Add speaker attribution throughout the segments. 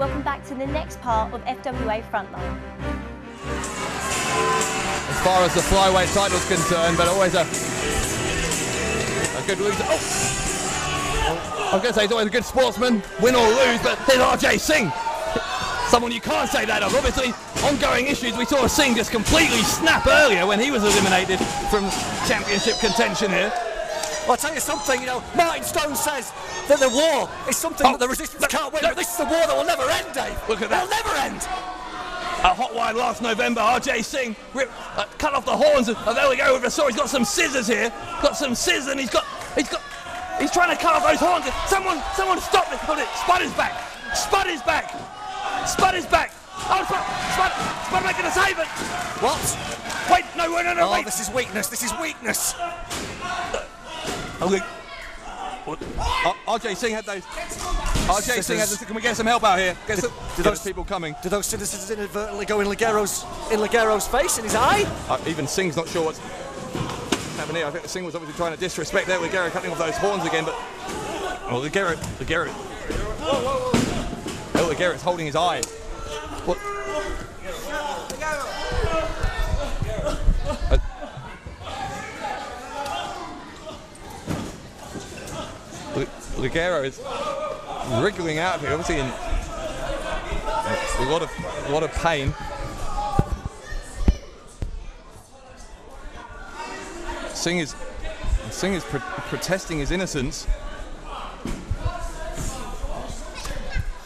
Speaker 1: Welcome back to the next part of FWA Frontline.
Speaker 2: As far as the flyweight title is concerned, but always a good loser. Oh. I was going to say he's always a good sportsman, win or lose, but here's RJ Singh. Someone you can't say that of. Obviously, ongoing issues. We saw Singh just completely snap earlier when he was eliminated from championship contention here.
Speaker 3: Well, I'll tell you something, you know, Martin Stone says that the war is something that the resistance can't win, but this is a war that will never end, Dave.
Speaker 2: Look at that.
Speaker 3: It'll never end.
Speaker 2: A hot wire last November, RJ Singh cut off the horns of there we go with a saw. He's got some scissors here. Got some scissors and he's trying to cut off those horns. Someone stop this. Spud is back. Spud is back. Spud is back. Oh, Spud making a save it.
Speaker 3: What?
Speaker 2: Wait, no, wait.
Speaker 3: This is weakness. This is weakness.
Speaker 2: RJ Singh had those. RJ Singh had those. Can we get some help out here? Get those people coming.
Speaker 3: Did those citizens inadvertently go in Ligero's face, in his eye?
Speaker 2: Even Singh's not sure what's happening here. I think Singh was obviously trying to disrespect there. Ligero cutting off those horns again, but Ligero. Whoa. Ligero's holding his eye. What? Ligero is wriggling out here, obviously in a lot of pain. Singh is protesting his innocence.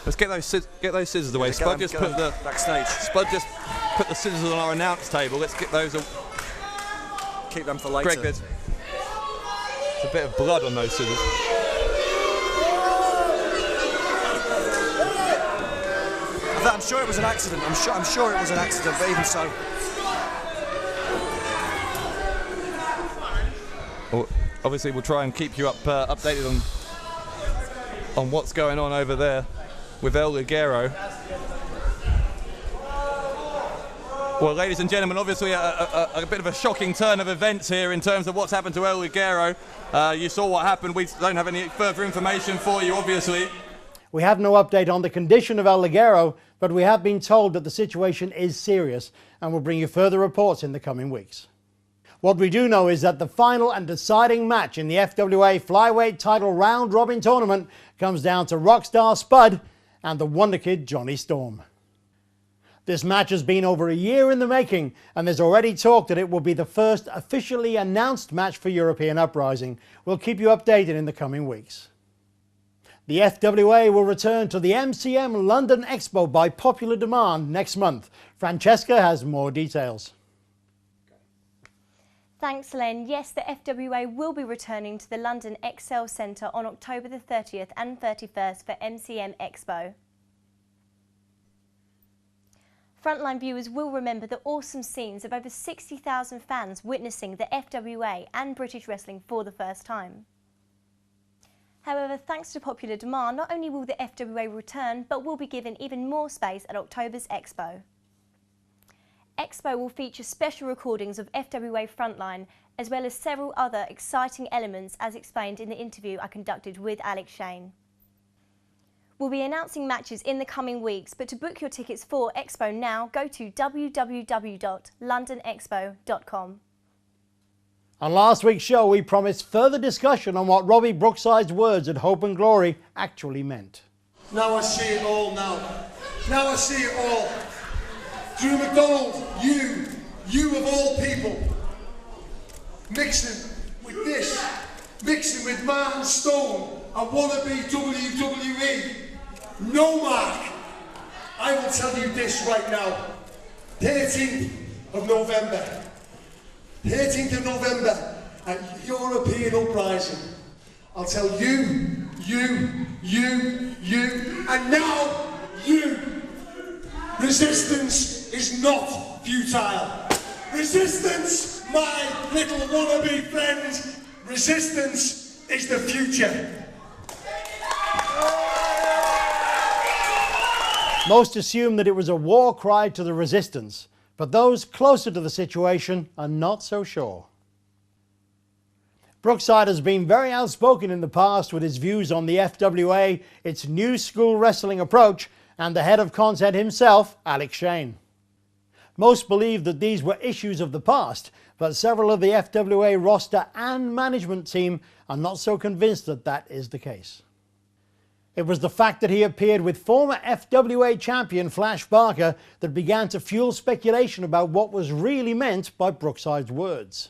Speaker 2: Let's get those scissors away. Spud just put the
Speaker 3: backstage.
Speaker 2: Spud just put the scissors on our announce table. Let's get those.
Speaker 3: Keep them for later.
Speaker 2: Greg, there's a bit of blood on those scissors.
Speaker 3: I'm sure it was an accident. I'm sure it was an accident, but even so.
Speaker 2: Well, obviously, we'll try and keep you updated on what's going on over there with El Ligero. Well, ladies and gentlemen, obviously a bit of a shocking turn of events here in terms of what's happened to El Ligero. You saw what happened. We don't have any further information for you, obviously.
Speaker 4: We have no update on the condition of El Ligero, but we have been told that the situation is serious and will bring you further reports in the coming weeks. What we do know is that the final and deciding match in the FWA Flyweight Title Round Robin Tournament comes down to Rockstar Spud and the Wonder Kid Johnny Storm. This match has been over a year in the making, and there's already talk that it will be the first officially announced match for European Uprising. We'll keep you updated in the coming weeks. The FWA will return to the MCM London Expo by popular demand next month. Francesca has more details.
Speaker 1: Thanks, Len. Yes, the FWA will be returning to the London Excel Centre on October the 30th and 31st for MCM Expo. Frontline viewers will remember the awesome scenes of over 60,000 fans witnessing the FWA and British wrestling for the first time. However, thanks to popular demand, not only will the FWA return, but will be given even more space at October's Expo. Expo will feature special recordings of FWA Frontline, as well as several other exciting elements as explained in the interview I conducted with Alex Shane. We'll be announcing matches in the coming weeks, but to book your tickets for Expo now, go to www.londonexpo.com.
Speaker 4: On last week's show, we promised further discussion on what Robbie Brookside's words at Hope and Glory actually meant.
Speaker 5: Now I see it all now. Now I see it all. Drew McDonald, you of all people, mixing with this, mixing with Martin Stone, I wanna be WWE. No, Mark, I will tell you this right now. 13th of November. 13th of November at European Uprising. I'll tell you, and now you. Resistance is not futile. Resistance, my little wannabe friends, resistance is the future.
Speaker 4: Most assume that it was a war cry to the resistance, but those closer to the situation are not so sure. Brookside has been very outspoken in the past with his views on the FWA, its new school wrestling approach, and the head of content himself, Alex Shane. Most believe that these were issues of the past, but several of the FWA roster and management team are not so convinced that that is the case. It was the fact that he appeared with former FWA champion Flash Barker that began to fuel speculation about what was really meant by Brookside's words.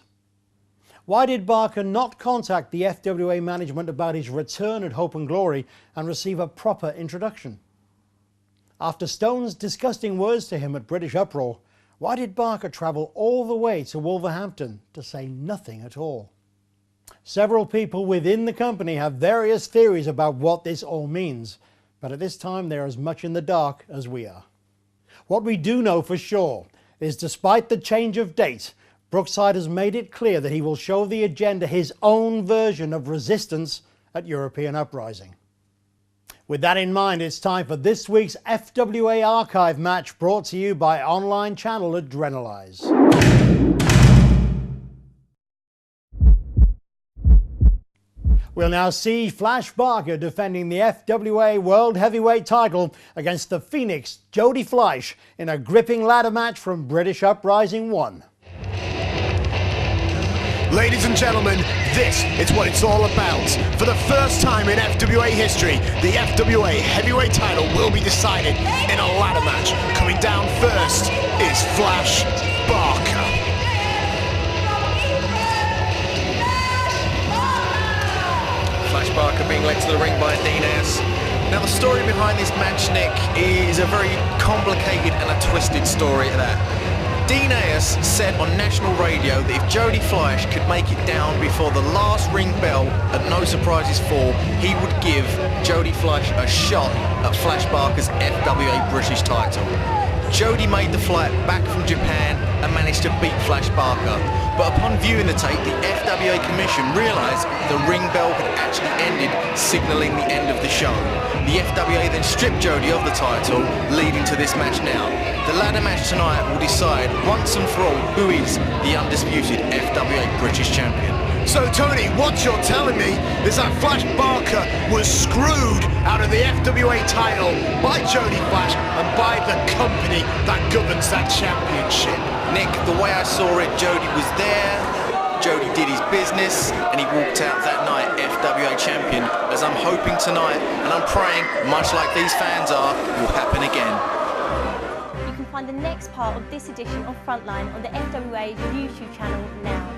Speaker 4: Why did Barker not contact the FWA management about his return at Hope and Glory and receive a proper introduction? After Stone's disgusting words to him at British Uproar, why did Barker travel all the way to Wolverhampton to say nothing at all? Several people within the company have various theories about what this all means, but at this time they're as much in the dark as we are. What we do know for sure is, despite the change of date, Brookside has made it clear that he will show the agenda his own version of resistance at European Uprising. With that in mind, it's time for this week's FWA Archive match, brought to you by online channel Adrenalize. We'll now see Flash Barker defending the FWA World Heavyweight Title against the Pheonix Jody Fleisch in a gripping ladder match from British Uprising 1.
Speaker 6: Ladies and gentlemen, this is what it's all about. For the first time in FWA history, the FWA Heavyweight Title will be decided in a ladder match. Coming down first is Flash Barker.
Speaker 7: Flash Barker being led to the ring by Davies. Now the story behind this match, Nick, is a very complicated and a twisted story at that. Davies said on national radio that if Jody Fleisch could make it down before the last ring bell at No Surprises 4, he would give Jody Fleisch a shot at Flash Barker's FWA British title. Jody made the flight back from Japan and managed to beat Flash Barker. But upon viewing the tape, the FWA Commission realised the ring bell had actually ended, signalling the end of the show. The FWA then stripped Jody of the title, leading to this match now. The ladder match tonight will decide once and for all who is the undisputed FWA British champion.
Speaker 6: So Tony, what you're telling me is that Flash Barker was screwed out of the FWA title by Jody Fleisch and by the company that governs that championship.
Speaker 7: Nick, the way I saw it, Jody was there, Jody did his business, and he walked out that night FWA champion, as I'm hoping tonight, and I'm praying, much like these fans are, will happen again.
Speaker 1: You can find the next part of this edition of Frontline on the FWA YouTube channel now.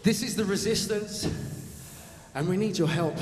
Speaker 8: This is the resistance, and we need your help.